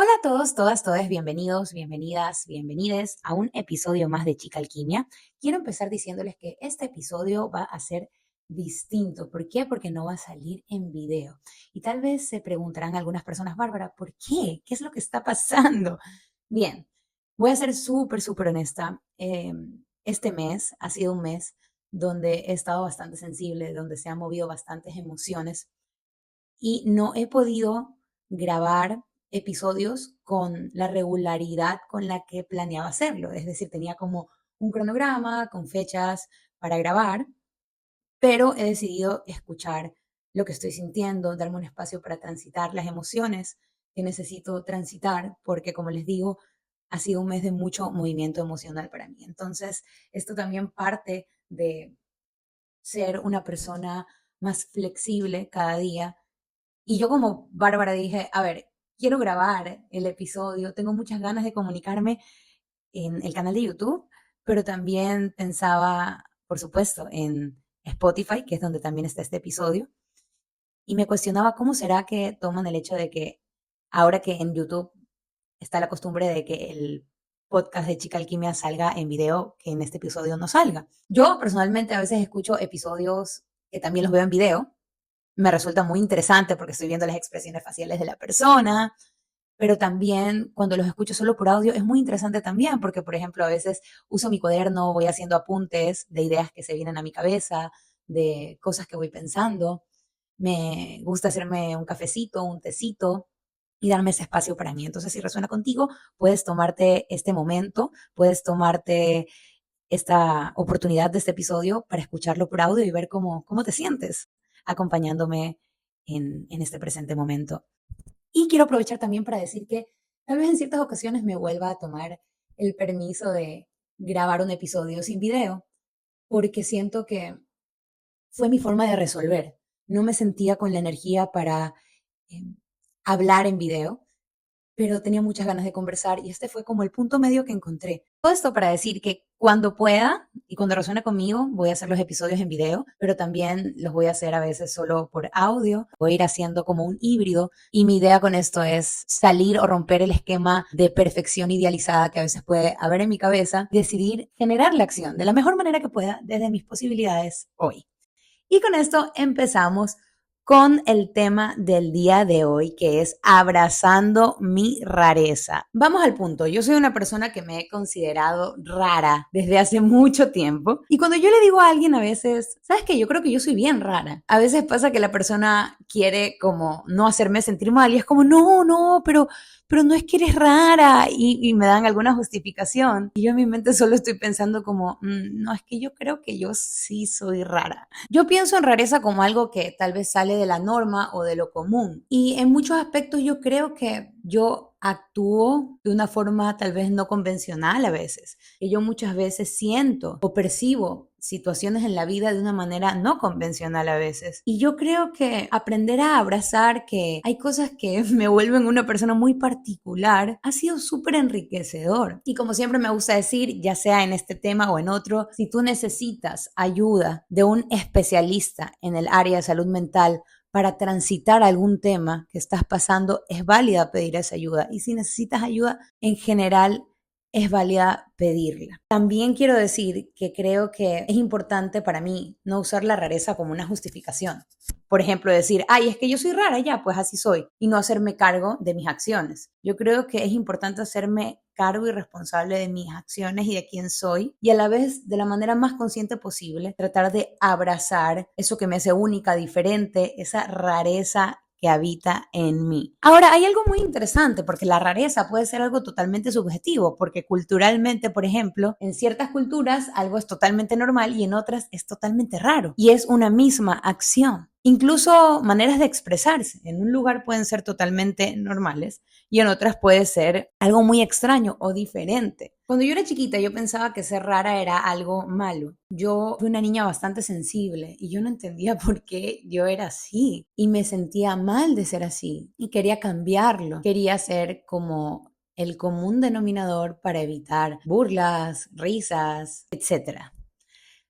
Hola a todos, todas, todes, bienvenidos, bienvenidas, bienvenides a un episodio más de Chica Alquimia. Quiero empezar diciéndoles que este episodio va a ser distinto. ¿Por qué? Porque no va a salir en video. Y tal vez se preguntarán algunas personas, Bárbara, ¿por qué? ¿Qué es lo que está pasando? Bien, voy a ser súper honesta. Este mes ha sido un mes donde he estado bastante sensible, donde se han movido bastantes emociones y no he podido grabar episodios con la regularidad con la que planeaba hacerlo. Es decir, tenía como un cronograma con fechas para grabar, pero he decidido escuchar lo que estoy sintiendo, darme un espacio para transitar las emociones que necesito transitar, porque como les digo, ha sido un mes de mucho movimiento emocional para mí. Entonces, esto también parte de ser una persona más flexible cada día y yo como Bárbara dije, a ver, quiero grabar el episodio, tengo muchas ganas de comunicarme en el canal de YouTube, pero también pensaba, por supuesto, en Spotify, que es donde también está este episodio, y me cuestionaba cómo será que toman el hecho de que ahora que en YouTube está la costumbre de que el podcast de Chica Alquimia salga en video, que en este episodio no salga. Yo personalmente a veces escucho episodios que también los veo en video, me resulta muy interesante porque estoy viendo las expresiones faciales de la persona, pero también cuando los escucho solo por audio es muy interesante también porque, por ejemplo, a veces uso mi cuaderno, voy haciendo apuntes de ideas que se vienen a mi cabeza, de cosas que voy pensando. Me gusta hacerme un cafecito, un tecito y darme ese espacio para mí. Entonces, si resuena contigo, puedes tomarte este momento, puedes tomarte esta oportunidad de este episodio para escucharlo por audio y ver cómo te sientes acompañándome en este presente momento. Y quiero aprovechar también para decir que tal vez en ciertas ocasiones me vuelva a tomar el permiso de grabar un episodio sin video, porque siento que fue mi forma de resolver. No me sentía con la energía para eh, hablar en video, pero tenía muchas ganas de conversar y este fue como el punto medio que encontré. Todo esto para decir que cuando pueda y cuando resuene conmigo, voy a hacer los episodios en video, pero también los voy a hacer a veces solo por audio. Voy a ir haciendo como un híbrido y mi idea con esto es salir o romper el esquema de perfección idealizada que a veces puede haber en mi cabeza, decidir generar la acción de la mejor manera que pueda desde mis posibilidades hoy. Y con esto empezamos con el tema del día de hoy, que es abrazando mi rareza. Vamos al punto. Yo soy una persona que me he considerado rara desde hace mucho tiempo. Y cuando yo le digo a alguien a veces, ¿sabes qué? Yo creo que yo soy bien rara. A veces pasa que la persona quiere como no hacerme sentir mal y es como, no, pero no es que eres rara y me dan alguna justificación. Y yo en mi mente solo estoy pensando como, no, es que yo creo que yo sí soy rara. Yo pienso en rareza como algo que tal vez sale de la norma o de lo común. Y en muchos aspectos yo creo que yo actúo de una forma tal vez no convencional a veces. Que yo muchas veces siento o percibo situaciones en la vida de una manera no convencional a veces. Y yo creo que aprender a abrazar que hay cosas que me vuelven una persona muy particular ha sido súper enriquecedor. Y como siempre me gusta decir, ya sea en este tema o en otro, si tú necesitas ayuda de un especialista en el área de salud mental para transitar algún tema que estás pasando, es válida pedir esa ayuda. Y si necesitas ayuda en general, es válida pedirla. También quiero decir que creo que es importante para mí no usar la rareza como una justificación. Por ejemplo, decir, ay, es que yo soy rara, ya, pues así soy, y no hacerme cargo de mis acciones. Yo creo que es importante hacerme cargo y responsable de mis acciones y de quién soy, y a la vez, de la manera más consciente posible, tratar de abrazar eso que me hace única, diferente, esa rareza que habita en mí. Ahora, hay algo muy interesante porque la rareza puede ser algo totalmente subjetivo, porque culturalmente, por ejemplo, en ciertas culturas algo es totalmente normal y en otras es totalmente raro y es una misma acción. Incluso maneras de expresarse. En un lugar pueden ser totalmente normales y en otras puede ser algo muy extraño o diferente. Cuando yo era chiquita yo pensaba que ser rara era algo malo. Yo fui una niña bastante sensible y yo no entendía por qué yo era así y me sentía mal de ser así y quería cambiarlo. Quería ser como el común denominador para evitar burlas, risas, etcétera.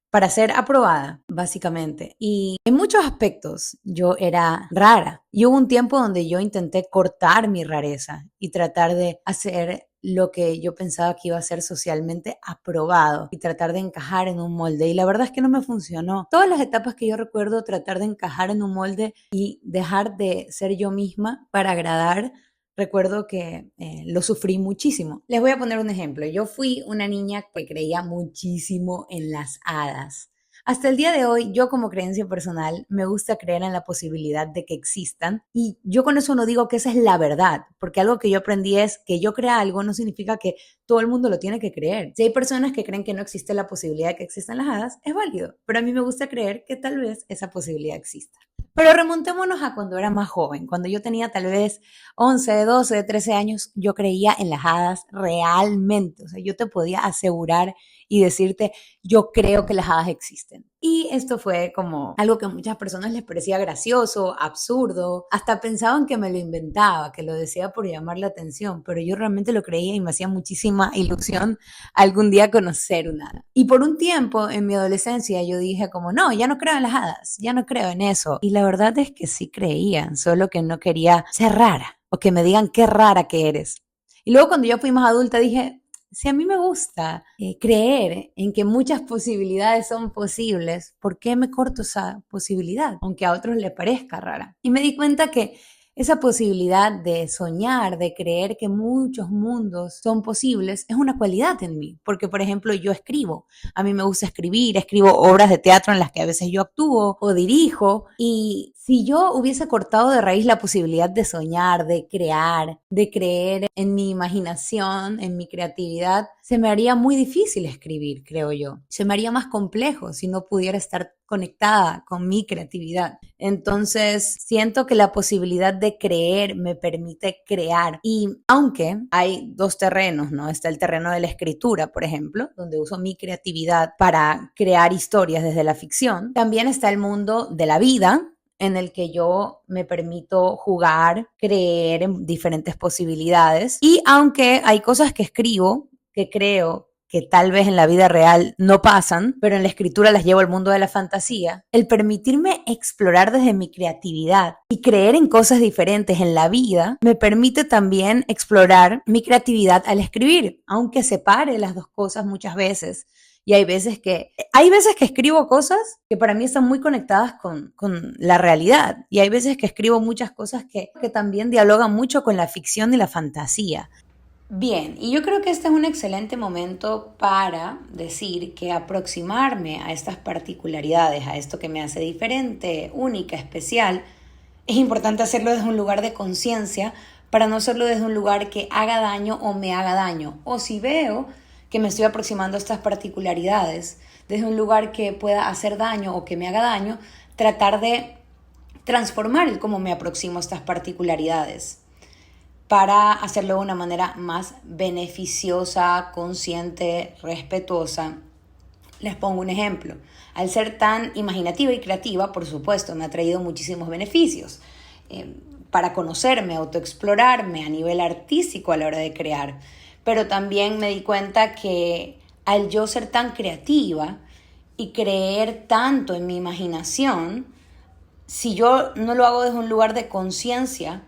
para ser aprobada, básicamente. Y en muchos aspectos yo era rara. Y hubo un tiempo donde yo intenté cortar mi rareza y tratar de hacer lo que yo pensaba que iba a ser socialmente aprobado y tratar de encajar en un molde. Y la verdad es que no me funcionó. Todas las etapas que yo recuerdo tratar de encajar en un molde y dejar de ser yo misma para agradar, recuerdo que lo sufrí muchísimo. Les voy a poner un ejemplo. Yo fui una niña que creía muchísimo en las hadas. Hasta el día de hoy, yo como creencia personal, me gusta creer en la posibilidad de que existan y yo con eso no digo que esa es la verdad, porque algo que yo aprendí es que yo crea algo no significa que todo el mundo lo tiene que creer. Si hay personas que creen que no existe la posibilidad de que existan las hadas, es válido, pero a mí me gusta creer que tal vez esa posibilidad exista. Pero remontémonos a cuando era más joven, cuando yo tenía tal vez 11, 12, 13 años, yo creía en las hadas realmente. O sea, yo te podía asegurar y decirte, yo creo que las hadas existen. Y esto fue como algo que a muchas personas les parecía gracioso, absurdo, hasta pensaban que me lo inventaba, que lo decía por llamar la atención, pero yo realmente lo creía y me hacía muchísima ilusión algún día conocer una hada. Y por un tiempo en mi adolescencia yo dije como, no, ya no creo en las hadas, ya no creo en eso. Y la verdad es que sí creía, solo que no quería ser rara o que me digan qué rara que eres. Y luego cuando yo fui más adulta dije, si a mí me gusta creer en que muchas posibilidades son posibles, ¿por qué me corto esa posibilidad? Aunque a otros les parezca rara. Y me di cuenta que esa posibilidad de soñar, de creer que muchos mundos son posibles, es una cualidad en mí. Porque, por ejemplo, yo escribo. A mí me gusta escribir, escribo obras de teatro en las que a veces yo actúo o dirijo. Y si yo hubiese cortado de raíz la posibilidad de soñar, de crear, de creer en mi imaginación, en mi creatividad, se me haría muy difícil escribir, creo yo. Se me haría más complejo si no pudiera estar conectada con mi creatividad. Entonces, siento que la posibilidad de creer me permite crear. Y aunque hay dos terrenos, ¿no? Está el terreno de la escritura, por ejemplo, donde uso mi creatividad para crear historias desde la ficción. También está el mundo de la vida, en el que yo me permito jugar, creer en diferentes posibilidades. Y aunque hay cosas que escribo, que creo que tal vez en la vida real no pasan, pero en la escritura las llevo al mundo de la fantasía, el permitirme explorar desde mi creatividad y creer en cosas diferentes en la vida, me permite también explorar mi creatividad al escribir, aunque separe las dos cosas muchas veces. Y hay veces que escribo cosas que para mí están muy conectadas con la realidad. Y hay veces que escribo muchas cosas que también dialogan mucho con la ficción y la fantasía. Bien, y yo creo que este es un excelente momento para decir que aproximarme a estas particularidades, a esto que me hace diferente, única, especial, es importante hacerlo desde un lugar de conciencia para no hacerlo desde un lugar que haga daño o me haga daño. O si veo que me estoy aproximando a estas particularidades desde un lugar que pueda hacer daño o que me haga daño, tratar de transformar el cómo me aproximo a estas particularidades para hacerlo de una manera más beneficiosa, consciente, respetuosa. Les pongo un ejemplo. Al ser tan imaginativa y creativa, por supuesto, me ha traído muchísimos beneficios. Para conocerme, autoexplorarme a nivel artístico a la hora de crear. Pero también me di cuenta que al yo ser tan creativa y creer tanto en mi imaginación, si yo no lo hago desde un lugar de conciencia,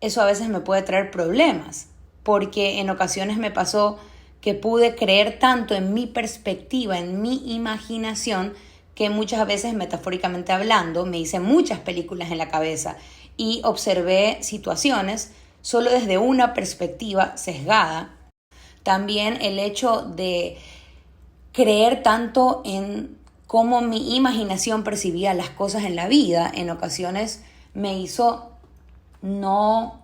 eso a veces me puede traer problemas, porque en ocasiones me pasó que pude creer tanto en mi perspectiva, en mi imaginación, que muchas veces, metafóricamente hablando, me hice muchas películas en la cabeza y observé situaciones solo desde una perspectiva sesgada. También el hecho de creer tanto en cómo mi imaginación percibía las cosas en la vida, en ocasiones me hizo no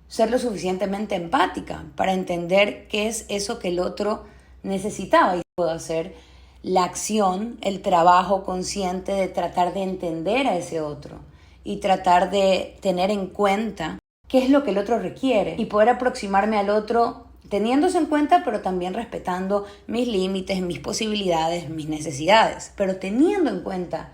ser lo suficientemente empática para entender qué es eso que el otro necesitaba. Y puedo hacer la acción, el trabajo consciente de tratar de entender a ese otro y tratar de tener en cuenta qué es lo que el otro requiere y poder aproximarme al otro teniéndose en cuenta, pero también respetando mis límites, mis posibilidades, mis necesidades, pero teniendo en cuenta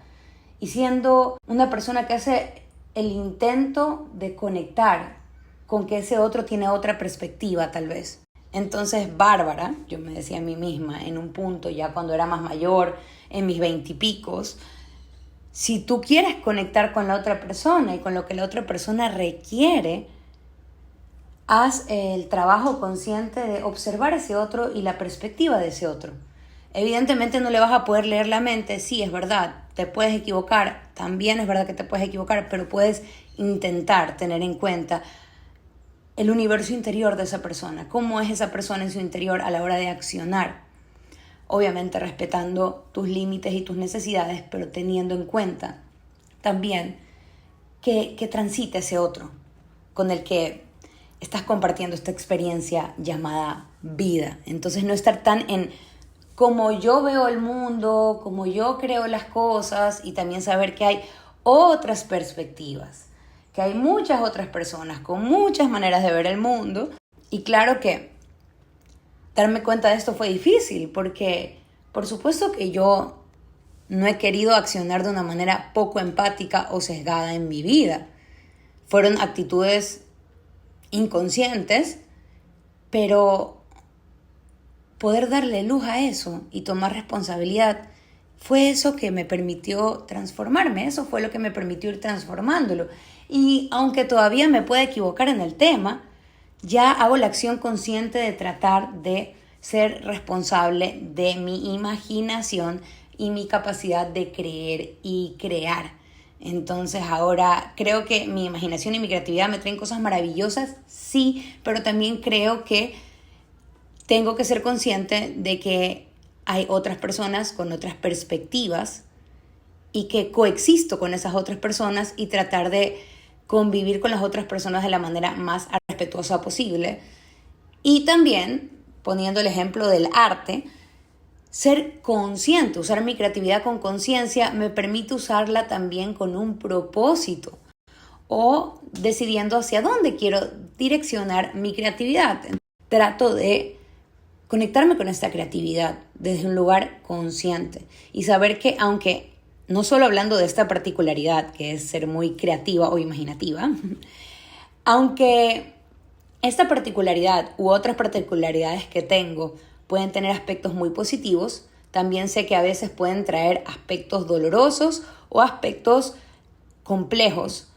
y siendo una persona que hace el intento de conectar con que ese otro tiene otra perspectiva tal vez. Entonces, Bárbara, yo me decía a mí misma en un punto, ya cuando era más mayor, en mis 20 y picos, si tú quieres conectar con la otra persona y con lo que la otra persona requiere, haz el trabajo consciente de observar ese otro y la perspectiva de ese otro. Evidentemente no le vas a poder leer la mente, sí, es verdad, te puedes equivocar, también es verdad que te puedes equivocar, pero puedes intentar tener en cuenta el universo interior de esa persona, cómo es esa persona en su interior a la hora de accionar. Obviamente respetando tus límites y tus necesidades, pero teniendo en cuenta también que transite ese otro con el que estás compartiendo esta experiencia llamada vida. Entonces no estar tan en como yo veo el mundo, como yo creo las cosas, y también saber que hay otras perspectivas, que hay muchas otras personas con muchas maneras de ver el mundo. Y claro que darme cuenta de esto fue difícil porque por supuesto que yo no he querido accionar de una manera poco empática o sesgada en mi vida. Fueron actitudes inconscientes, pero poder darle luz a eso y tomar responsabilidad fue eso que me permitió transformarme, eso fue lo que me permitió ir transformándolo. Y aunque todavía me pueda equivocar en el tema, ya hago la acción consciente de tratar de ser responsable de mi imaginación y mi capacidad de creer y crear. Entonces ahora creo que mi imaginación y mi creatividad me traen cosas maravillosas, sí, pero también creo que tengo que ser consciente de que hay otras personas con otras perspectivas y que coexisto con esas otras personas y tratar de convivir con las otras personas de la manera más respetuosa posible. Y también, poniendo el ejemplo del arte, ser consciente, usar mi creatividad con conciencia me permite usarla también con un propósito o decidiendo hacia dónde quiero direccionar mi creatividad. Trato de conectarme con esta creatividad desde un lugar consciente y saber que aunque no solo hablando de esta particularidad que es ser muy creativa o imaginativa, aunque esta particularidad u otras particularidades que tengo pueden tener aspectos muy positivos, también sé que a veces pueden traer aspectos dolorosos o aspectos complejos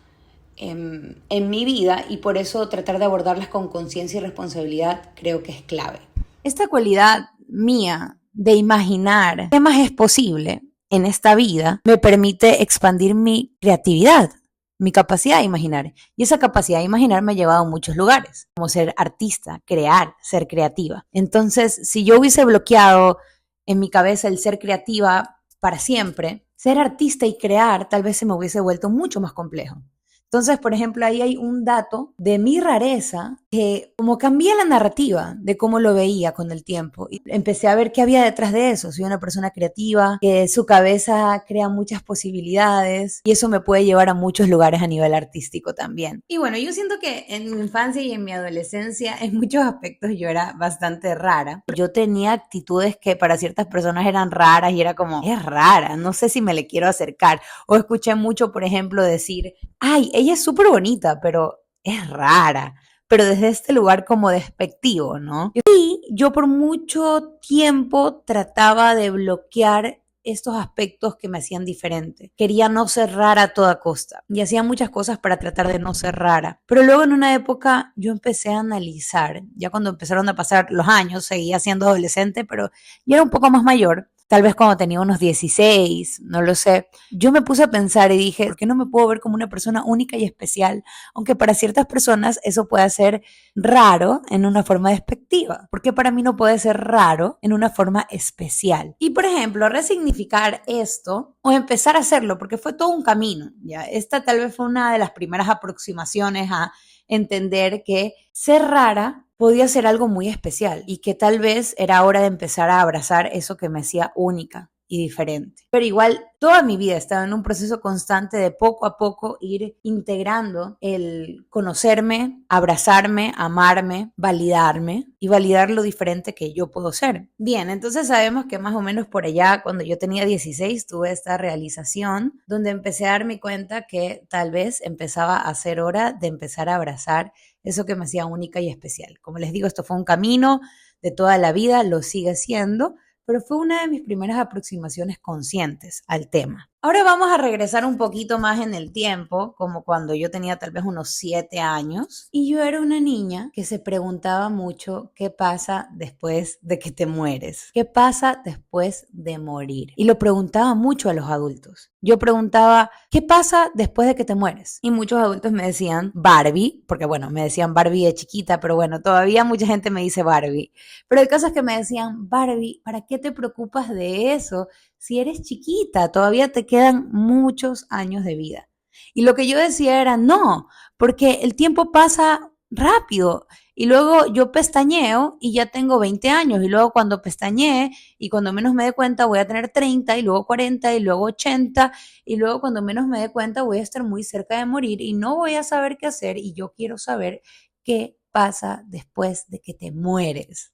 en mi vida, y por eso tratar de abordarlas con conciencia y responsabilidad creo que es clave. Esta cualidad mía de imaginar qué más es posible en esta vida me permite expandir mi creatividad, mi capacidad de imaginar. Y esa capacidad de imaginar me ha llevado a muchos lugares, como ser artista, crear, ser creativa. Entonces, si yo hubiese bloqueado en mi cabeza el ser creativa para siempre, ser artista y crear tal vez se me hubiese vuelto mucho más complejo. Entonces, por ejemplo, ahí hay un dato de mi rareza que como cambié la narrativa de cómo lo veía con el tiempo. Y empecé a ver qué había detrás de eso. Soy una persona creativa, que su cabeza crea muchas posibilidades y eso me puede llevar a muchos lugares a nivel artístico también. Y bueno, yo siento que en mi infancia y en mi adolescencia en muchos aspectos yo era bastante rara. Yo tenía actitudes que para ciertas personas eran raras y era como, es rara, no sé si me le quiero acercar. O escuché mucho, por ejemplo, decir, ay, ella es súper bonita, pero es rara, pero desde este lugar como despectivo, ¿no? Y yo por mucho tiempo trataba de bloquear estos aspectos que me hacían diferente. Quería no ser rara a toda costa y hacía muchas cosas para tratar de no ser rara. Pero luego en una época yo empecé a analizar, ya cuando empezaron a pasar los años, seguía siendo adolescente, pero ya era un poco más mayor. Tal vez cuando tenía unos 16, no lo sé. Yo me puse a pensar y dije, ¿por qué no me puedo ver como una persona única y especial? Aunque para ciertas personas eso pueda ser raro en una forma despectiva. ¿Por qué para mí no puede ser raro en una forma especial? Y por ejemplo, resignificar esto o empezar a hacerlo, porque fue todo un camino. ¿Ya? Esta tal vez fue una de las primeras aproximaciones a entender que ser rara podía ser algo muy especial y que tal vez era hora de empezar a abrazar eso que me hacía única y diferente. Pero igual, toda mi vida estaba en un proceso constante de poco a poco ir integrando el conocerme, abrazarme, amarme, validarme y validar lo diferente que yo puedo ser. Bien, entonces sabemos que más o menos por allá, cuando yo tenía 16, tuve esta realización donde empecé a darme cuenta que tal vez empezaba a ser hora de empezar a abrazar eso que me hacía única y especial. Como les digo, esto fue un camino de toda la vida, lo sigue siendo, pero fue una de mis primeras aproximaciones conscientes al tema. Ahora vamos a regresar un poquito más en el tiempo, como cuando yo tenía tal vez unos 7 años, y yo era una niña que se preguntaba mucho qué pasa después de que te mueres, qué pasa después de morir. Y lo preguntaba mucho a los adultos. Yo preguntaba, ¿qué pasa después de que te mueres? Y muchos adultos me decían Barbie, porque bueno, me decían Barbie de chiquita, pero bueno, todavía mucha gente me dice Barbie. Pero el caso es que me decían, Barbie, ¿para qué te preocupas de eso? Si eres chiquita, todavía te quedan muchos años de vida. Y lo que yo decía era, no, porque el tiempo pasa rápido. Y luego yo pestañeo y ya tengo 20 años. Y luego cuando pestañee y cuando menos me dé cuenta voy a tener 30 y luego 40 y luego 80. Y luego cuando menos me dé cuenta voy a estar muy cerca de morir y no voy a saber qué hacer. Y yo quiero saber qué pasa después de que te mueres.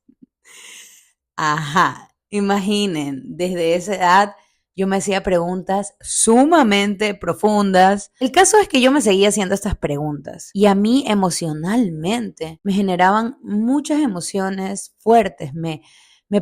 Ajá, imaginen, desde esa edad yo me hacía preguntas sumamente profundas. El caso es que yo me seguía haciendo estas preguntas y a mí emocionalmente me generaban muchas emociones fuertes, me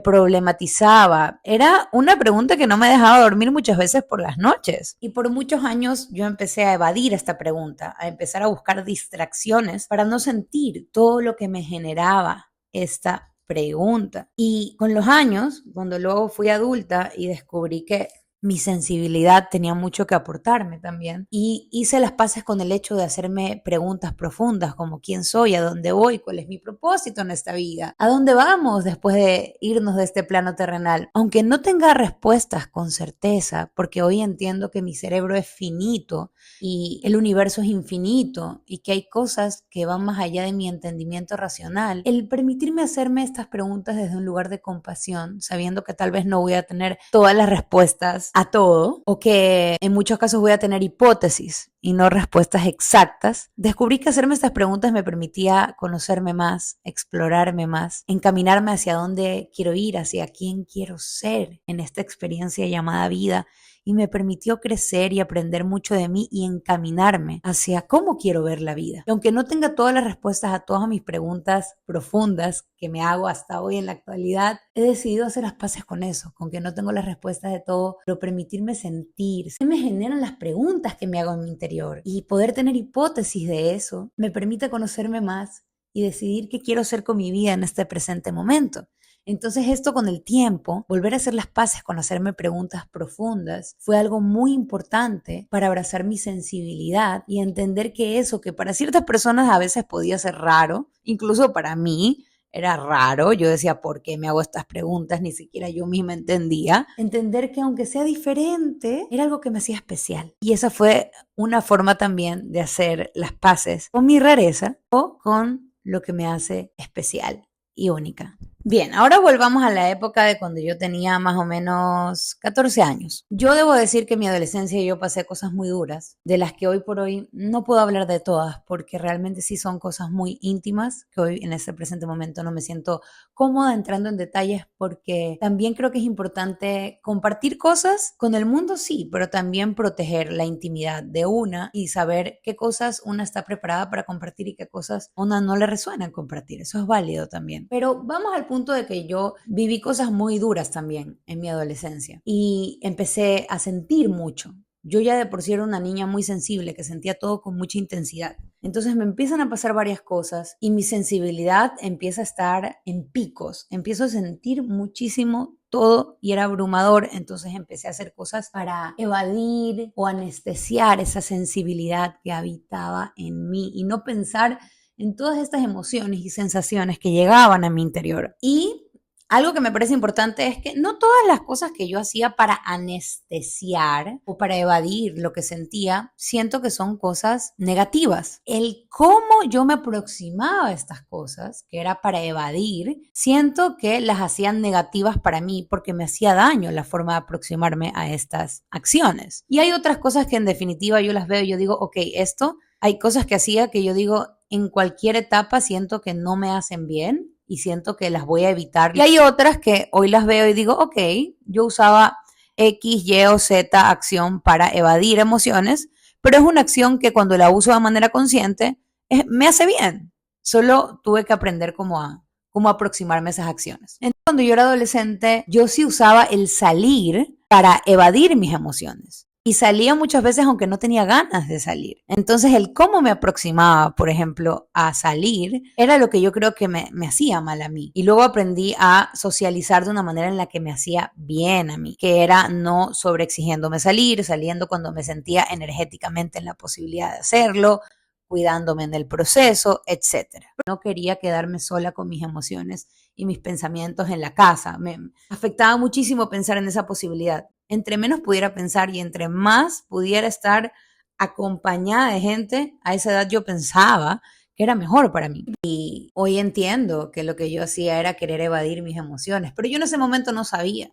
problematizaba. Era una pregunta que no me dejaba dormir muchas veces por las noches. Y por muchos años yo empecé a evadir esta pregunta, a empezar a buscar distracciones para no sentir todo lo que me generaba esta pregunta. Y con los años, cuando luego fui adulta y descubrí que mi sensibilidad tenía mucho que aportarme también, y hice las paces con el hecho de hacerme preguntas profundas como quién soy, a dónde voy, cuál es mi propósito en esta vida, a dónde vamos después de irnos de este plano terrenal. Aunque no tenga respuestas con certeza, porque hoy entiendo que mi cerebro es finito y el universo es infinito y que hay cosas que van más allá de mi entendimiento racional, el permitirme hacerme estas preguntas desde un lugar de compasión, sabiendo que tal vez no voy a tener todas las respuestas a todo, o que en muchos casos voy a tener hipótesis y no respuestas exactas, descubrí que hacerme estas preguntas me permitía conocerme más, explorarme más, encaminarme hacia dónde quiero ir, hacia quién quiero ser en esta experiencia llamada vida, y me permitió crecer y aprender mucho de mí y encaminarme hacia cómo quiero ver la vida. Y aunque no tenga todas las respuestas a todas mis preguntas profundas que me hago hasta hoy en la actualidad, he decidido hacer las paces con eso, con que no tengo las respuestas de todo, pero permitirme sentir. Se me generan las preguntas que me hago en mi interior y poder tener hipótesis de eso me permite conocerme más y decidir qué quiero hacer con mi vida en este presente momento. Entonces esto con el tiempo, volver a hacer las paces con hacerme preguntas profundas, fue algo muy importante para abrazar mi sensibilidad y entender que eso que para ciertas personas a veces podía ser raro, incluso para mí era raro, yo decía, ¿por qué me hago estas preguntas? Ni siquiera yo misma entendía. Entender que aunque sea diferente, era algo que me hacía especial. Y esa fue una forma también de hacer las paces con mi rareza o con lo que me hace especial y única. Bien, ahora volvamos a la época de cuando yo tenía más o menos 14 años. Yo debo decir que en mi adolescencia yo pasé cosas muy duras, de las que hoy por hoy no puedo hablar de todas, porque realmente sí son cosas muy íntimas, que hoy en este presente momento no me siento cómoda entrando en detalles, porque también creo que es importante compartir cosas con el mundo, sí, pero también proteger la intimidad de una y saber qué cosas una está preparada para compartir y qué cosas una no le resuena compartir. Eso es válido también. Pero vamos al punto de que yo viví cosas muy duras también en mi adolescencia y empecé a sentir mucho. Yo ya de por sí era una niña muy sensible que sentía todo con mucha intensidad. Entonces me empiezan a pasar varias cosas y mi sensibilidad empieza a estar en picos. Empiezo a sentir muchísimo todo y era abrumador. Entonces empecé a hacer cosas para evadir o anestesiar esa sensibilidad que habitaba en mí y no pensar en todas estas emociones y sensaciones que llegaban a mi interior. Y algo que me parece importante es que no todas las cosas que yo hacía para anestesiar o para evadir lo que sentía, siento que son cosas negativas. El cómo yo me aproximaba a estas cosas, que era para evadir, siento que las hacían negativas para mí porque me hacía daño la forma de aproximarme a estas acciones. Y hay otras cosas que en definitiva yo las veo y yo digo, ok, esto, hay cosas que hacía que yo digo, en cualquier etapa siento que no me hacen bien y siento que las voy a evitar. Y hay otras que hoy las veo y digo, ok, yo usaba X, Y o Z acción para evadir emociones, pero es una acción que cuando la uso de manera consciente me hace bien. Solo tuve que aprender cómo aproximarme a esas acciones. Entonces, cuando yo era adolescente, yo sí usaba el salir para evadir mis emociones. Y salía muchas veces aunque no tenía ganas de salir. Entonces el cómo me aproximaba, por ejemplo, a salir, era lo que yo creo que me hacía mal a mí. Y luego aprendí a socializar de una manera en la que me hacía bien a mí, que era no sobreexigiéndome salir, saliendo cuando me sentía energéticamente en la posibilidad de hacerlo, cuidándome en el proceso, etcétera. No quería quedarme sola con mis emociones y mis pensamientos en la casa. Me afectaba muchísimo pensar en esa posibilidad. Entre menos pudiera pensar y entre más pudiera estar acompañada de gente, a esa edad yo pensaba que era mejor para mí. Y hoy entiendo que lo que yo hacía era querer evadir mis emociones, pero yo en ese momento no sabía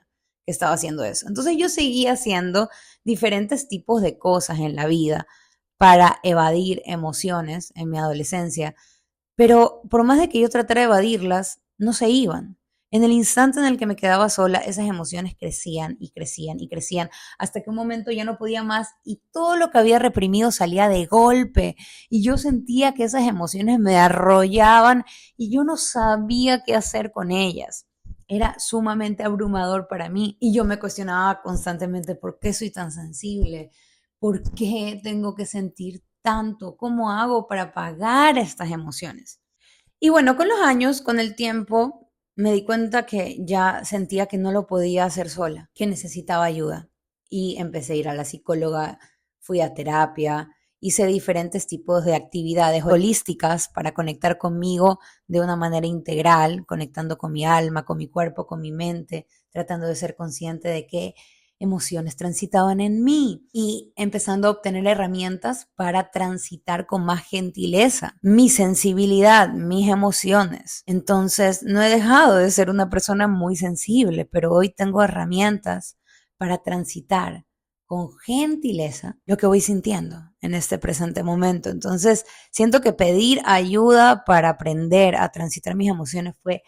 que estaba haciendo eso. Entonces yo seguía haciendo diferentes tipos de cosas en la vida para evadir emociones en mi adolescencia, pero por más de que yo tratara de evadirlas, no se iban. En el instante en el que me quedaba sola, esas emociones crecían y crecían y crecían, hasta que un momento ya no podía más y todo lo que había reprimido salía de golpe. Y yo sentía que esas emociones me arrollaban y yo no sabía qué hacer con ellas. Era sumamente abrumador para mí y yo me cuestionaba constantemente por qué soy tan sensible, por qué tengo que sentir tanto, cómo hago para pagar estas emociones. Y bueno, con los años, con el tiempo, me di cuenta que ya sentía que no lo podía hacer sola, que necesitaba ayuda. Y empecé a ir a la psicóloga, fui a terapia, hice diferentes tipos de actividades holísticas para conectar conmigo de una manera integral, conectando con mi alma, con mi cuerpo, con mi mente, tratando de ser consciente de qué emociones transitaban en mí y empezando a obtener herramientas para transitar con más gentileza mi sensibilidad, mis emociones. Entonces, no he dejado de ser una persona muy sensible, pero hoy tengo herramientas para transitar con gentileza lo que voy sintiendo en este presente momento. Entonces, siento que pedir ayuda para aprender a transitar mis emociones fue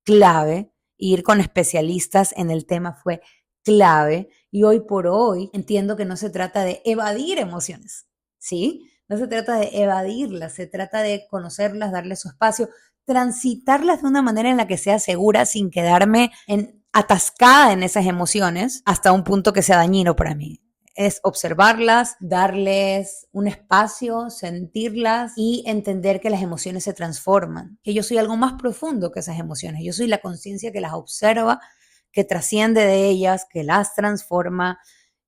clave. Ir con especialistas en el tema fue clave. Y hoy por hoy entiendo que no se trata de evadir emociones, ¿sí? No se trata de evadirlas, se trata de conocerlas, darles su espacio, transitarlas de una manera en la que sea segura sin quedarme atascada en esas emociones hasta un punto que sea dañino para mí. Es observarlas, darles un espacio, sentirlas y entender que las emociones se transforman, que yo soy algo más profundo que esas emociones. Yo soy la conciencia que las observa, que trasciende de ellas, que las transforma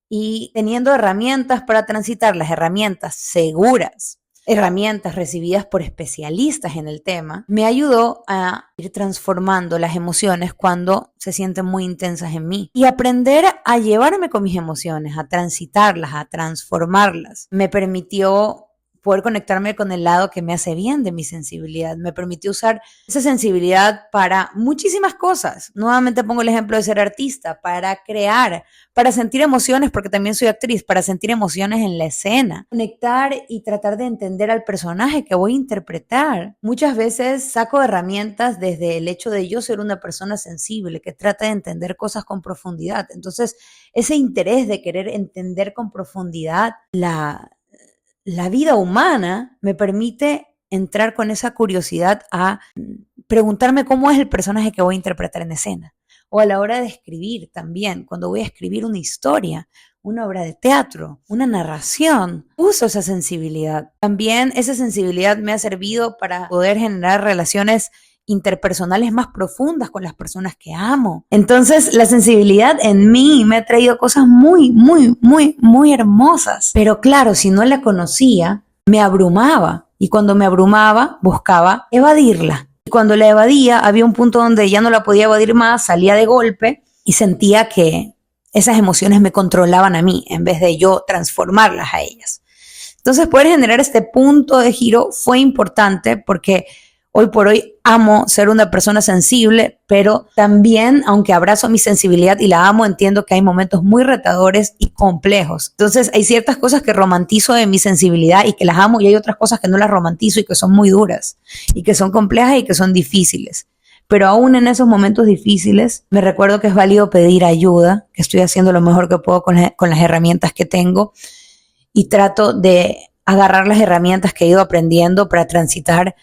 y teniendo herramientas para transitar, las herramientas seguras, herramientas recibidas por especialistas en el tema, me ayudó a ir transformando las emociones cuando se sienten muy intensas en mí y aprender a llevarme con mis emociones, a transitarlas, a transformarlas. Me permitió poder conectarme con el lado que me hace bien de mi sensibilidad. Me permitió usar esa sensibilidad para muchísimas cosas. Nuevamente pongo el ejemplo de ser artista, para crear, para sentir emociones, porque también soy actriz, para sentir emociones en la escena. Conectar y tratar de entender al personaje que voy a interpretar. Muchas veces saco herramientas desde el hecho de yo ser una persona sensible, que trata de entender cosas con profundidad. Entonces, ese interés de querer entender con profundidad la vida humana me permite entrar con esa curiosidad a preguntarme cómo es el personaje que voy a interpretar en escena. O a la hora de escribir también, cuando voy a escribir una historia, una obra de teatro, una narración, uso esa sensibilidad. También esa sensibilidad me ha servido para poder generar relaciones interpersonales más profundas con las personas que amo. Entonces, la sensibilidad en mí me ha traído cosas muy, muy, muy, muy hermosas. Pero claro, si no la conocía, me abrumaba. Y cuando me abrumaba, buscaba evadirla. Y cuando la evadía, había un punto donde ya no la podía evadir más, salía de golpe y sentía que esas emociones me controlaban a mí en vez de yo transformarlas a ellas. Entonces, poder generar este punto de giro fue importante porque hoy por hoy amo ser una persona sensible, pero también, aunque abrazo mi sensibilidad y la amo, entiendo que hay momentos muy retadores y complejos. Entonces, hay ciertas cosas que romantizo de mi sensibilidad y que las amo, y hay otras cosas que no las romantizo y que son muy duras, y que son complejas y que son difíciles. Pero aún en esos momentos difíciles, me recuerdo que es válido pedir ayuda, que estoy haciendo lo mejor que puedo con las herramientas que tengo, y trato de agarrar las herramientas que he ido aprendiendo para transitar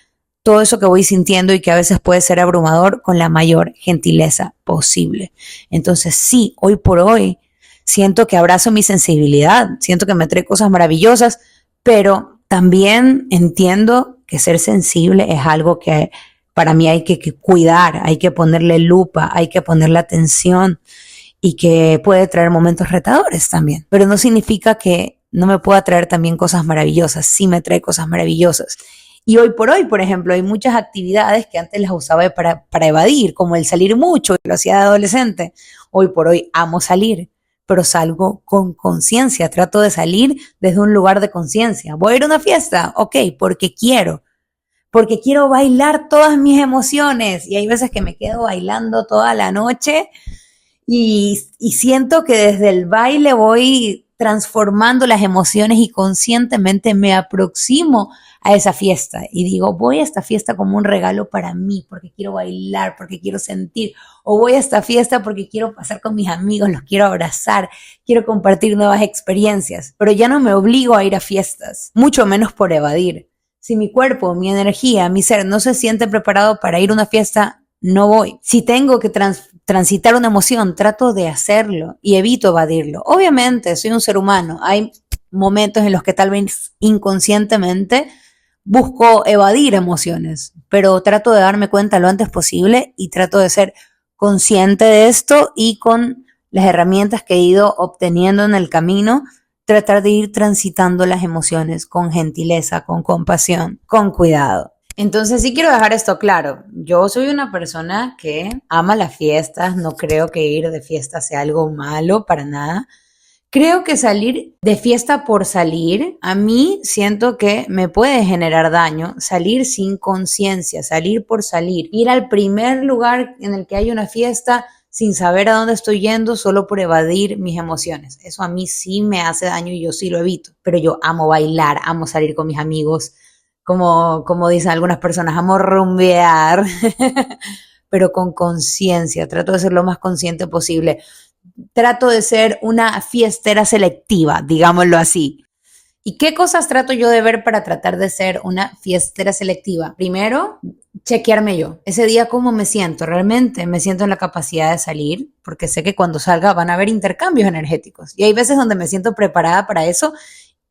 todo eso que voy sintiendo y que a veces puede ser abrumador con la mayor gentileza posible. Entonces sí, hoy por hoy siento que abrazo mi sensibilidad, siento que me trae cosas maravillosas, pero también entiendo que ser sensible es algo que para mí hay que cuidar, hay que ponerle lupa, hay que ponerle atención y que puede traer momentos retadores también. Pero no significa que no me pueda traer también cosas maravillosas, sí me trae cosas maravillosas. Y hoy por hoy, por ejemplo, hay muchas actividades que antes las usaba para evadir, como el salir mucho, lo hacía de adolescente. Hoy por hoy amo salir, pero salgo con conciencia, trato de salir desde un lugar de conciencia. ¿Voy a ir a una fiesta? Ok, porque quiero bailar todas mis emociones y hay veces que me quedo bailando toda la noche y siento que desde el baile voy transformando las emociones y conscientemente me aproximo a esa fiesta y digo, voy a esta fiesta como un regalo para mí, porque quiero bailar, porque quiero sentir, o voy a esta fiesta porque quiero pasar con mis amigos, los quiero abrazar, quiero compartir nuevas experiencias, pero ya no me obligo a ir a fiestas, mucho menos por evadir. Si mi cuerpo, mi energía, mi ser no se siente preparado para ir a una fiesta, no voy. Si tengo que transitar una emoción, trato de hacerlo y evito evadirlo. Obviamente, soy un ser humano. Hay momentos en los que tal vez inconscientemente busco evadir emociones, pero trato de darme cuenta lo antes posible y trato de ser consciente de esto y con las herramientas que he ido obteniendo en el camino, tratar de ir transitando las emociones con gentileza, con compasión, con cuidado. Entonces sí quiero dejar esto claro, yo soy una persona que ama las fiestas, no creo que ir de fiesta sea algo malo para nada. Creo que salir de fiesta por salir, a mí siento que me puede generar daño, salir sin conciencia, salir por salir, ir al primer lugar en el que hay una fiesta sin saber a dónde estoy yendo solo por evadir mis emociones. Eso a mí sí me hace daño y yo sí lo evito, pero yo amo bailar, amo salir con mis amigos, como dicen algunas personas, amo rumbear, pero con conciencia, trato de ser lo más consciente posible. Trato de ser una fiestera selectiva, digámoslo así. ¿Y qué cosas trato yo de ver para tratar de ser una fiestera selectiva? Primero, chequearme yo. Ese día, ¿cómo me siento? ¿Realmente me siento en la capacidad de salir? Porque sé que cuando salga van a haber intercambios energéticos. Y hay veces donde me siento preparada para eso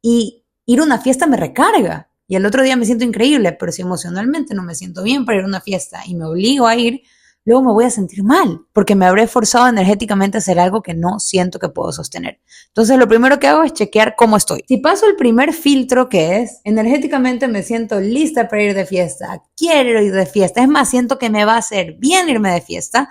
y ir a una fiesta me recarga. Y el otro día me siento increíble, pero si emocionalmente no me siento bien para ir a una fiesta y me obligo a ir, luego me voy a sentir mal, porque me habré forzado energéticamente a hacer algo que no siento que puedo sostener. Entonces, lo primero que hago es chequear cómo estoy. Si paso el primer filtro, que es, energéticamente me siento lista para ir de fiesta, quiero ir de fiesta, es más, siento que me va a hacer bien irme de fiesta,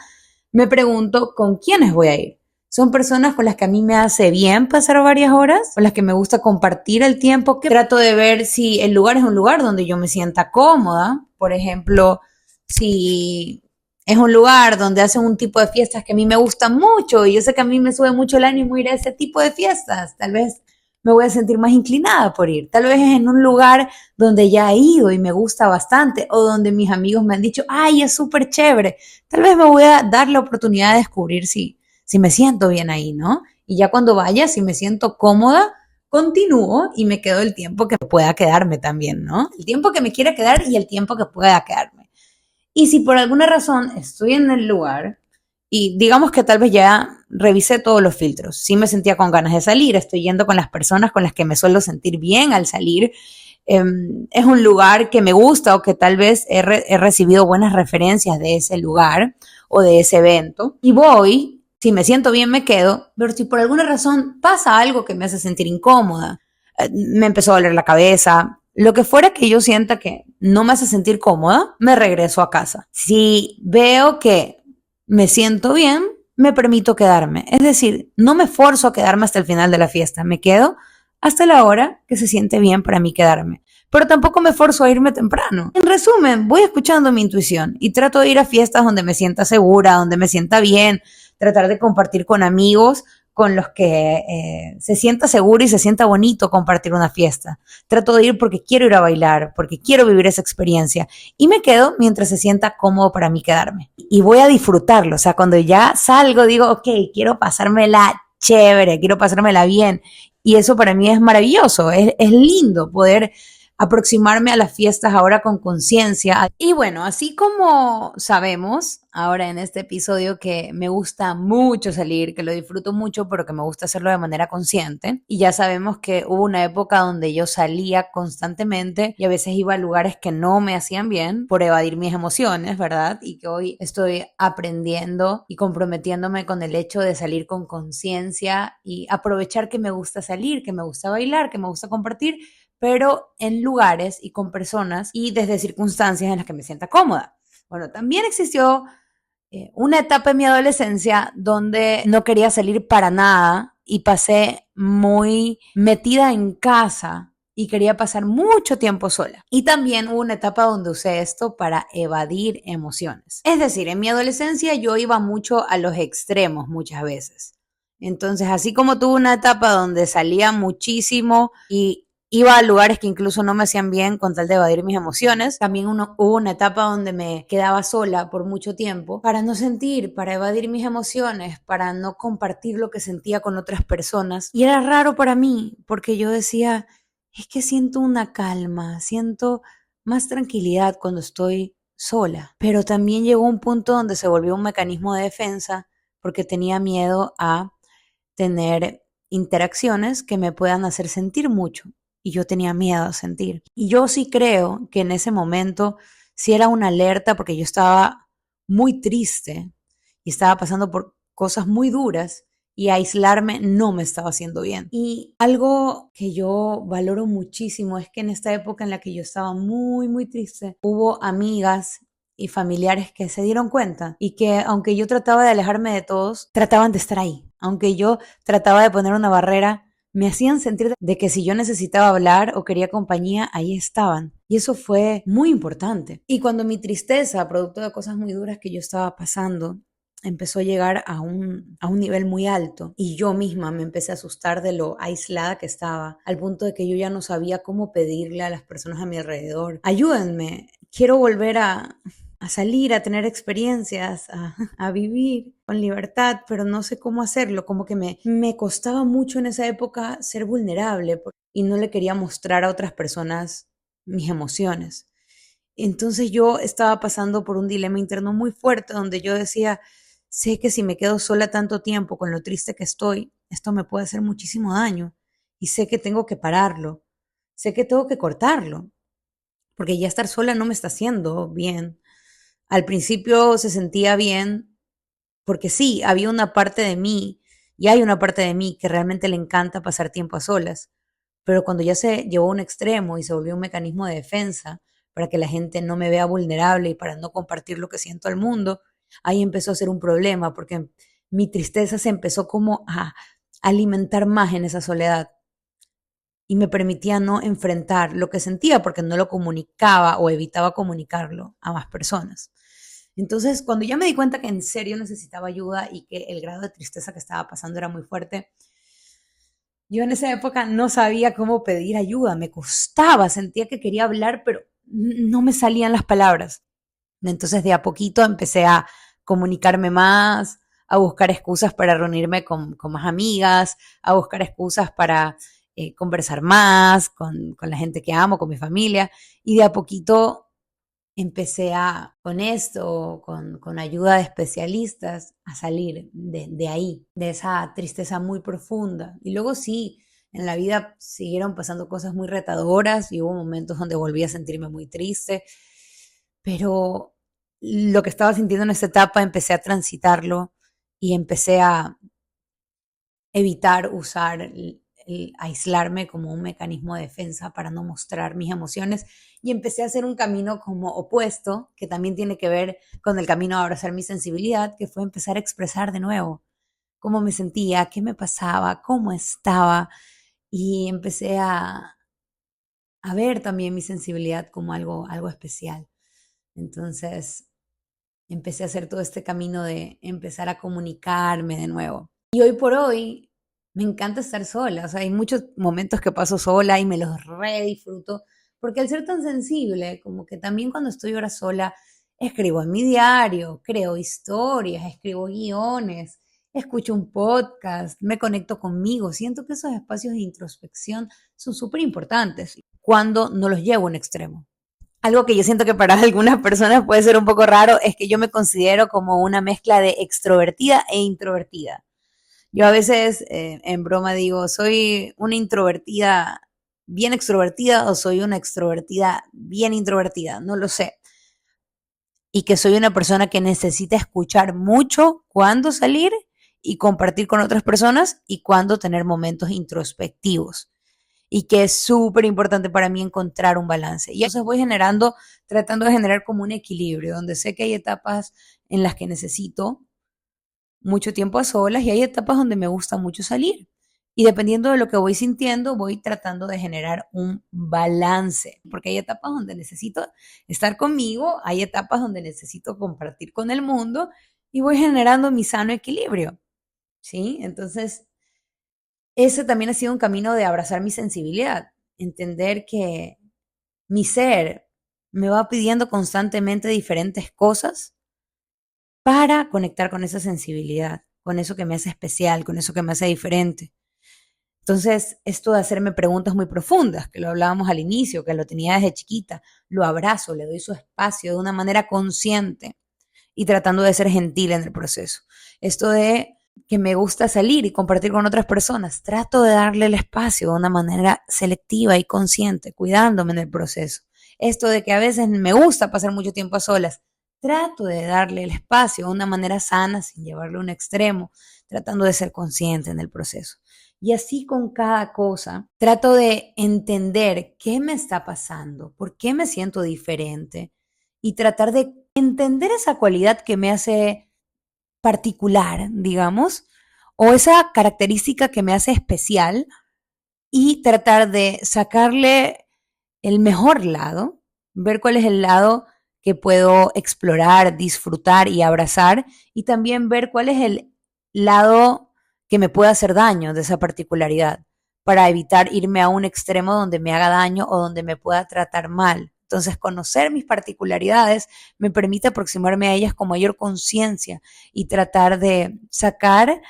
me pregunto, ¿con quiénes voy a ir? Son personas con las que a mí me hace bien pasar varias horas, con las que me gusta compartir el tiempo, que trato de ver si el lugar es un lugar donde yo me sienta cómoda. Por ejemplo, si es un lugar donde hacen un tipo de fiestas que a mí me gustan mucho y yo sé que a mí me sube mucho el ánimo ir a ese tipo de fiestas, tal vez me voy a sentir más inclinada por ir. Tal vez es en un lugar donde ya he ido y me gusta bastante o donde mis amigos me han dicho, ay, es súper chévere. Tal vez me voy a dar la oportunidad de descubrir si me siento bien ahí, ¿no? Y ya cuando vaya, si me siento cómoda, continúo y me quedo el tiempo que pueda quedarme también, ¿no? El tiempo que me quiera quedar y el tiempo que pueda quedarme. Y si por alguna razón estoy en el lugar y digamos que tal vez ya revisé todos los filtros, sí me sentía con ganas de salir, estoy yendo con las personas con las que me suelo sentir bien al salir, es un lugar que me gusta o que tal vez he recibido buenas referencias de ese lugar o de ese evento y voy. Si me siento bien, me quedo, pero si por alguna razón pasa algo que me hace sentir incómoda, me empezó a doler la cabeza, lo que fuera que yo sienta que no me hace sentir cómoda, me regreso a casa. Si veo que me siento bien, me permito quedarme. Es decir, no me forzo a quedarme hasta el final de la fiesta, me quedo hasta la hora que se siente bien para mí quedarme. Pero tampoco me forzo a irme temprano. En resumen, voy escuchando mi intuición y trato de ir a fiestas donde me sienta segura, donde me sienta bien, tratar de compartir con amigos con los que se sienta seguro y se sienta bonito compartir una fiesta. Trato de ir porque quiero ir a bailar, porque quiero vivir esa experiencia y me quedo mientras se sienta cómodo para mí quedarme. Y voy a disfrutarlo, o sea, cuando ya salgo digo, ok, quiero pasármela chévere, quiero pasármela bien y eso para mí es maravilloso, es lindo poder aproximarme a las fiestas ahora con conciencia. Y bueno, así como sabemos ahora en este episodio que me gusta mucho salir, que lo disfruto mucho, pero que me gusta hacerlo de manera consciente. Y ya sabemos que hubo una época donde yo salía constantemente y a veces iba a lugares que no me hacían bien por evadir mis emociones, ¿verdad? Y que hoy estoy aprendiendo y comprometiéndome con el hecho de salir con conciencia y aprovechar que me gusta salir, que me gusta bailar, que me gusta compartir, pero en lugares y con personas y desde circunstancias en las que me sienta cómoda. Bueno, también existió una etapa en mi adolescencia donde no quería salir para nada y pasé muy metida en casa y quería pasar mucho tiempo sola. Y también hubo una etapa donde usé esto para evadir emociones. Es decir, en mi adolescencia yo iba mucho a los extremos muchas veces. Entonces, así como tuve una etapa donde salía muchísimo y iba a lugares que incluso no me hacían bien con tal de evadir mis emociones. También hubo una etapa donde me quedaba sola por mucho tiempo para no sentir, para evadir mis emociones, para no compartir lo que sentía con otras personas. Y era raro para mí porque yo decía, es que siento una calma, siento más tranquilidad cuando estoy sola. Pero también llegó un punto donde se volvió un mecanismo de defensa porque tenía miedo a tener interacciones que me puedan hacer sentir mucho. Y yo tenía miedo a sentir. Y yo sí creo que en ese momento sí era una alerta porque yo estaba muy triste y estaba pasando por cosas muy duras y aislarme no me estaba haciendo bien. Y algo que yo valoro muchísimo es que en esta época en la que yo estaba muy triste, hubo amigas y familiares que se dieron cuenta y que aunque yo trataba de alejarme de todos, trataban de estar ahí. Aunque yo trataba de poner una barrera, me hacían sentir de que si yo necesitaba hablar o quería compañía, ahí estaban. Y eso fue muy importante. Y cuando mi tristeza, producto de cosas muy duras que yo estaba pasando, empezó a llegar a un nivel muy alto y yo misma me empecé a asustar de lo aislada que estaba, al punto de que yo ya no sabía cómo pedirle a las personas a mi alrededor, ayúdenme, quiero volver a salir, a tener experiencias, a vivir con libertad, pero no sé cómo hacerlo, como que me costaba mucho en esa época ser vulnerable y no le quería mostrar a otras personas mis emociones. Entonces yo estaba pasando por un dilema interno muy fuerte donde yo decía, sé que si me quedo sola tanto tiempo con lo triste que estoy, esto me puede hacer muchísimo daño y sé que tengo que pararlo, sé que tengo que cortarlo, porque ya estar sola no me está haciendo bien. Al principio se sentía bien porque sí, había una parte de mí y hay una parte de mí que realmente le encanta pasar tiempo a solas, pero cuando ya se llevó a un extremo y se volvió un mecanismo de defensa para que la gente no me vea vulnerable y para no compartir lo que siento al mundo, ahí empezó a ser un problema porque mi tristeza se empezó como a alimentar más en esa soledad y me permitía no enfrentar lo que sentía porque no lo comunicaba o evitaba comunicarlo a más personas. Entonces, cuando ya me di cuenta que en serio necesitaba ayuda y que el grado de tristeza que estaba pasando era muy fuerte, yo en esa época no sabía cómo pedir ayuda, me costaba, sentía que quería hablar, pero no me salían las palabras. Entonces, de a poquito empecé a comunicarme más, a buscar excusas para reunirme con más amigas, a buscar excusas para conversar más con la gente que amo, con mi familia, y de a poquito empecé con esto, con ayuda de especialistas, a salir de ahí, de esa tristeza muy profunda. Y luego sí, en la vida siguieron pasando cosas muy retadoras y hubo momentos donde volví a sentirme muy triste, pero lo que estaba sintiendo en esta etapa empecé a transitarlo y empecé a evitar usar el aislarme como un mecanismo de defensa para no mostrar mis emociones y empecé a hacer un camino como opuesto, que también tiene que ver con el camino a abrazar mi sensibilidad, que fue empezar a expresar de nuevo cómo me sentía, qué me pasaba, cómo estaba y empecé a ver también mi sensibilidad como algo especial. Entonces empecé a hacer todo este camino de empezar a comunicarme de nuevo. Y hoy por hoy me encanta estar sola, o sea, hay muchos momentos que paso sola y me los re disfruto, porque al ser tan sensible, como que también cuando estoy ahora sola, escribo en mi diario, creo historias, escribo guiones, escucho un podcast, me conecto conmigo, siento que esos espacios de introspección son súper importantes. cuando no los llevo a un extremo. Algo que yo siento que para algunas personas puede ser un poco raro es que yo me considero como una mezcla de extrovertida e introvertida. Yo a veces en broma digo, ¿soy una introvertida bien extrovertida o soy una extrovertida bien introvertida? No lo sé. Y que soy una persona que necesita escuchar mucho cuándo salir y compartir con otras personas y cuándo tener momentos introspectivos. Y que es súper importante para mí encontrar un balance. Y entonces voy tratando de generar como un equilibrio, donde sé que hay etapas en las que necesito mucho tiempo a solas y hay etapas donde me gusta mucho salir. Y dependiendo de lo que voy sintiendo, voy tratando de generar un balance, porque hay etapas donde necesito estar conmigo, hay etapas donde necesito compartir con el mundo y voy generando mi sano equilibrio, ¿sí? Entonces, ese también ha sido un camino de abrazar mi sensibilidad, entender que mi ser me va pidiendo constantemente diferentes cosas para conectar con esa sensibilidad, con eso que me hace especial, con eso que me hace diferente. Entonces, esto de hacerme preguntas muy profundas, que lo hablábamos al inicio, que lo tenía desde chiquita, lo abrazo, le doy su espacio de una manera consciente y tratando de ser gentil en el proceso. Esto de que me gusta salir y compartir con otras personas, trato de darle el espacio de una manera selectiva y consciente, cuidándome en el proceso. Esto de que a veces me gusta pasar mucho tiempo a solas, trato de darle el espacio de una manera sana, sin llevarlo a un extremo, tratando de ser consciente en el proceso. Y así con cada cosa, trato de entender qué me está pasando, por qué me siento diferente y tratar de entender esa cualidad que me hace particular, digamos, o esa característica que me hace especial y tratar de sacarle el mejor lado, ver cuál es el lado que puedo explorar, disfrutar y abrazar y también ver cuál es el lado que me puede hacer daño de esa particularidad para evitar irme a un extremo donde me haga daño o donde me pueda tratar mal. Entonces, conocer mis particularidades me permite aproximarme a ellas con mayor conciencia y tratar de sacar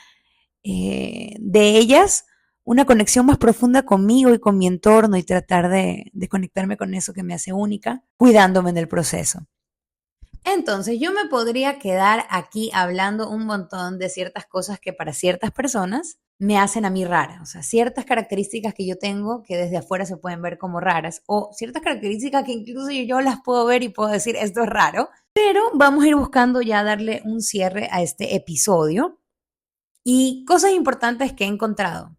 de ellas una conexión más profunda conmigo y con mi entorno y tratar de conectarme con eso que me hace única, cuidándome en el proceso. Entonces, yo me podría quedar aquí hablando un montón de ciertas cosas que para ciertas personas me hacen a mí rara, o sea, ciertas características que yo tengo que desde afuera se pueden ver como raras, o ciertas características que incluso yo las puedo ver y puedo decir, esto es raro, pero vamos a ir buscando ya darle un cierre a este episodio. Y cosas importantes que he encontrado.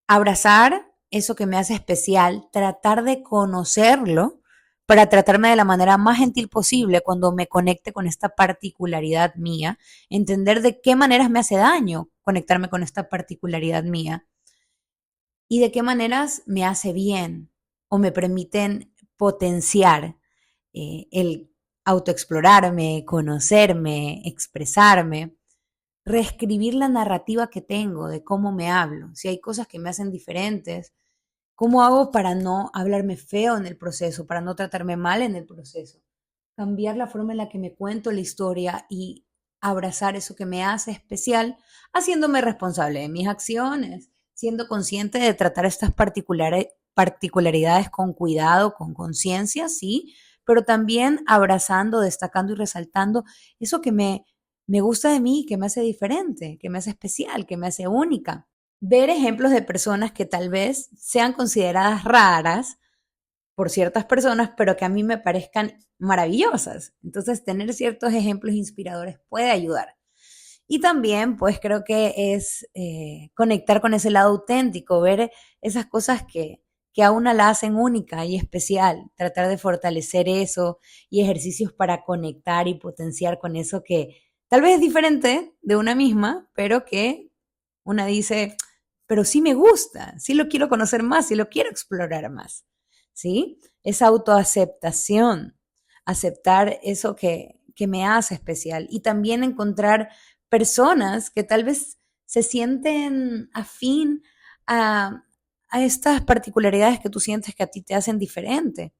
Abrazar eso que me hace especial, tratar de conocerlo para tratarme de la manera más gentil posible cuando me conecte con esta particularidad mía, entender de qué maneras me hace daño conectarme con esta particularidad mía y de qué maneras me hace bien o me permiten potenciar el autoexplorarme, conocerme, expresarme, reescribir la narrativa que tengo de cómo me hablo, si hay cosas que me hacen diferentes, cómo hago para no hablarme feo en el proceso, para no tratarme mal en el proceso, cambiar la forma en la que me cuento la historia y abrazar eso que me hace especial, haciéndome responsable de mis acciones, siendo consciente de tratar estas particularidades con cuidado, con conciencia, sí, pero también abrazando, destacando y resaltando eso que me gusta de mí, que me hace diferente, que me hace especial, que me hace única. Ver ejemplos de personas que tal vez sean consideradas raras por ciertas personas, pero que a mí me parezcan maravillosas. Entonces, tener ciertos ejemplos inspiradores puede ayudar. Y también, pues creo que es conectar con ese lado auténtico, ver esas cosas que a una la hacen única y especial, tratar de fortalecer eso y ejercicios para conectar y potenciar con eso que tal vez es diferente de una misma, pero que una dice, pero sí me gusta, sí lo quiero conocer más, sí lo quiero explorar más, ¿sí? Esa autoaceptación, aceptar eso que me hace especial y también encontrar personas que tal vez se sienten afín a, a estas particularidades que tú sientes que a ti te hacen diferente,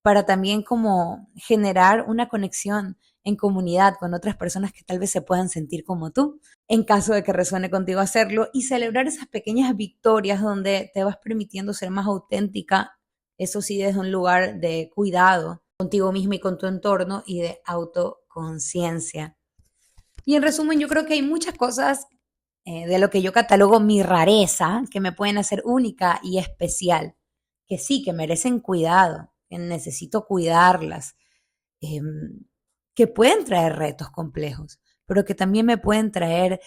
para también como generar una conexión en comunidad con otras personas que tal vez se puedan sentir como tú, en caso de que resuene contigo hacerlo, y celebrar esas pequeñas victorias donde te vas permitiendo ser más auténtica Eso sí, desde un lugar de cuidado contigo mismo y con tu entorno y de autoconciencia. Y en resumen, yo creo que hay muchas cosas de lo que yo catalogo mi rareza que me pueden hacer única y especial, que sí, que merecen cuidado, que necesito cuidarlas, eh, que pueden traer retos complejos, pero que también me pueden traer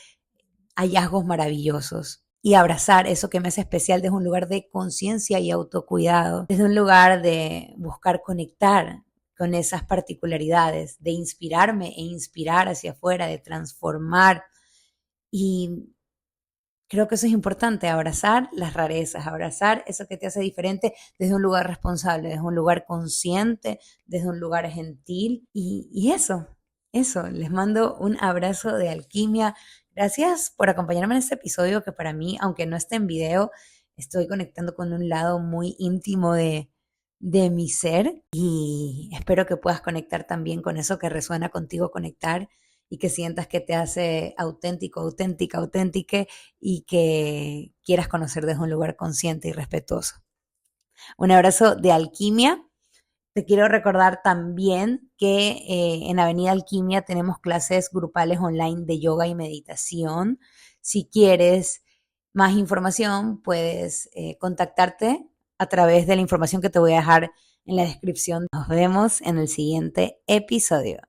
hallazgos maravillosos. Y abrazar eso que me hace especial desde un lugar de conciencia y autocuidado, desde un lugar de buscar conectar con esas particularidades, de inspirarme e inspirar hacia afuera, de transformar. Y creo que eso es importante, abrazar las rarezas, abrazar eso que te hace diferente desde un lugar responsable, desde un lugar consciente, desde un lugar gentil. Y eso, les mando un abrazo de alquimia. Gracias por acompañarme en este episodio que para mí, aunque no esté en video, estoy conectando con un lado muy íntimo de mi ser y espero que puedas conectar también con eso que resuena contigo, conectar y que sientas que te hace auténtico, auténtica, auténtica y que quieras conocer desde un lugar consciente y respetuoso. Un abrazo de alquimia. Te quiero recordar también que en Avenida Alquimia tenemos clases grupales online de yoga y meditación. Si quieres más información, puedes contactarte a través de la información que te voy a dejar en la descripción. Nos vemos en el siguiente episodio.